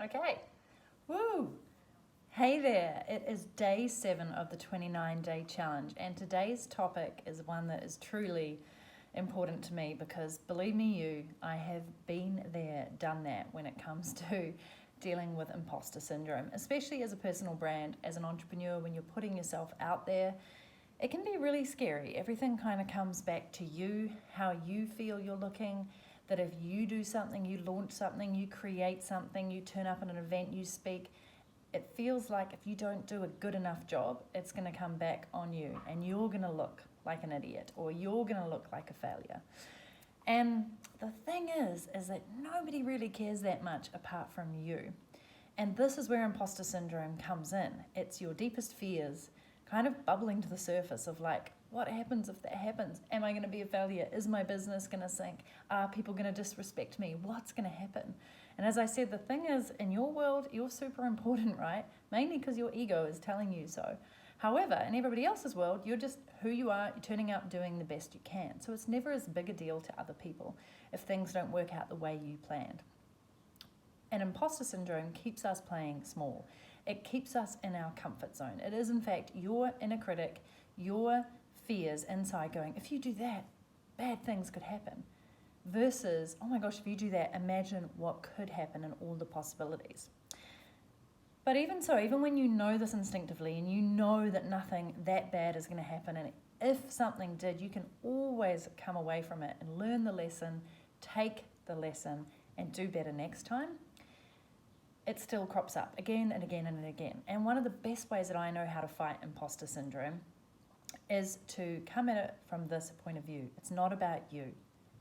Okay. Woo! Hey there, it is day 7 of the 29-day challenge, and today's topic is one that is truly important to me because, believe me, I have been there, done that when it comes to dealing with imposter syndrome, especially as a personal brand, as an entrepreneur. When you're putting yourself out there, it can be really scary. Everything kind of comes back to you, how you feel you're looking, that if you do something, you launch something, you create something, you turn up at an event, you speak, it feels like if you don't do a good enough job, it's going to come back on you and you're going to look like an idiot or you're going to look like a failure. And the thing is that nobody really cares that much apart from you. And this is where imposter syndrome comes in. It's your deepest fears kind of bubbling to the surface of like, what happens if that happens? Am I going to be a failure? Is my business going to sink? Are people going to disrespect me? What's going to happen? And as I said, the thing is, in your world, you're super important, right? Mainly because your ego is telling you so. However, in everybody else's world, you're just who you are, you're turning out doing the best you can. So it's never as big a deal to other people if things don't work out the way you planned. And imposter syndrome keeps us playing small. It keeps us in our comfort zone. It is, in fact, your inner critic, your fears inside going, if you do that, bad things could happen. Versus, oh my gosh, if you do that, imagine what could happen and all the possibilities. But even so, even when you know this instinctively and you know that nothing that bad is going to happen, and if something did, you can always come away from it and learn the lesson, take the lesson, and do better next time, it still crops up again and again and again. And one of the best ways that I know how to fight imposter syndrome is to come at it from this point of view. It's not about you.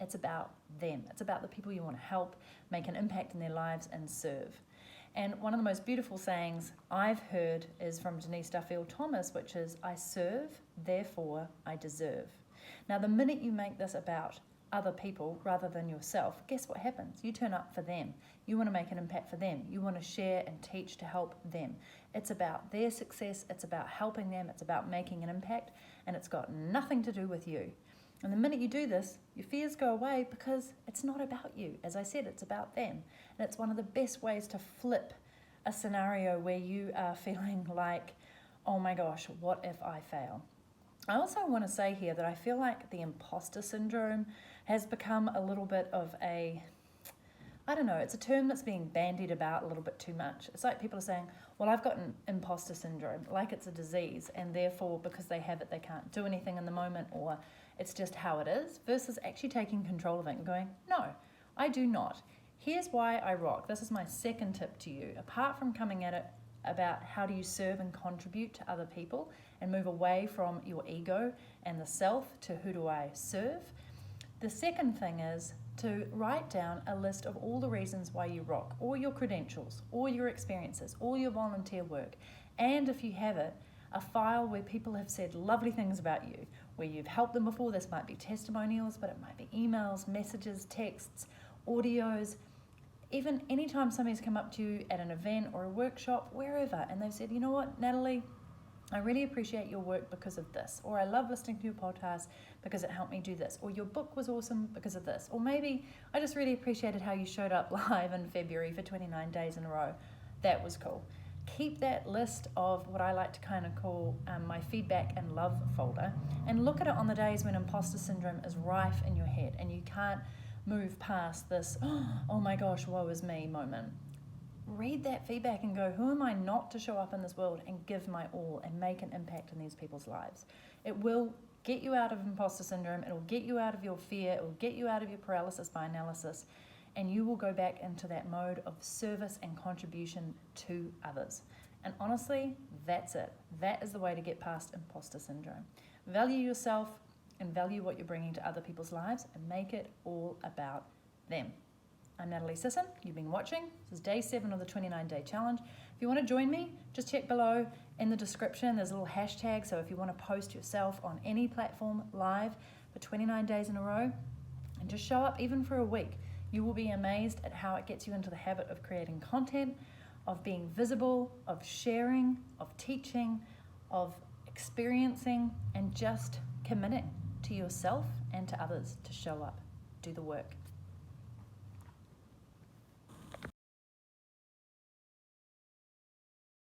It's about them. It's about the people you want to help, make an impact in their lives, and serve. And one of the most beautiful sayings I've heard is from Denise Duffield Thomas, which is, I serve, therefore I deserve. Now, the minute you make this about other people rather than yourself, guess what happens? You turn up for them. You want to make an impact for them. You want to share and teach to help them. It's about their success. It's about helping them. It's about making an impact, and it's got nothing to do with you. And the minute you do this, your fears go away because it's not about you. As I said, it's about them. And it's one of the best ways to flip a scenario where you are feeling like, oh my gosh, what if I fail? I also want to say here that I feel like the imposter syndrome has become a little bit of a, I don't know, it's a term that's being bandied about a little bit too much. It's like people are saying, well, I've got an imposter syndrome, like it's a disease, and therefore because they have it, they can't do anything in the moment, or it's just how it is, versus actually taking control of it and going, no, I do not. Here's why I rock. This is my second tip to you. Apart from coming at it about how do you serve and contribute to other people and move away from your ego and the self to who do I serve, the second thing is to write down a list of all the reasons why you rock, all your credentials, all your experiences, all your volunteer work, and if you have it, a file where people have said lovely things about you, where you've helped them before. This might be testimonials, but it might be emails, messages, texts, audios, even anytime somebody's come up to you at an event or a workshop, wherever, and they've said, you know what, Natalie, I really appreciate your work because of this, or I love listening to your podcast because it helped me do this, or your book was awesome because of this, or maybe I just really appreciated how you showed up live in February for 29 days in a row. That was cool. Keep that list of what I like to kind of call my feedback and love folder, and look at it on the days when imposter syndrome is rife in your head and you can't move past this, oh my gosh, woe is me moment. Read that feedback and go, who am I not to show up in this world and give my all and make an impact in these people's lives? It will get you out of imposter syndrome. It will get you out of your fear. It will get you out of your paralysis by analysis. And you will go back into that mode of service and contribution to others. And honestly, that's it. That is the way to get past imposter syndrome. Value yourself and value what you're bringing to other people's lives and make it all about them. I'm Natalie Sisson. You've been watching. This is day 7 of the 29-day challenge. If you want to join me, just check below in the description. There's a little hashtag. So if you want to post yourself on any platform live for 29 days in a row and just show up even for a week, you will be amazed at how it gets you into the habit of creating content, of being visible, of sharing, of teaching, of experiencing, and just committing to yourself and to others to show up, do the work.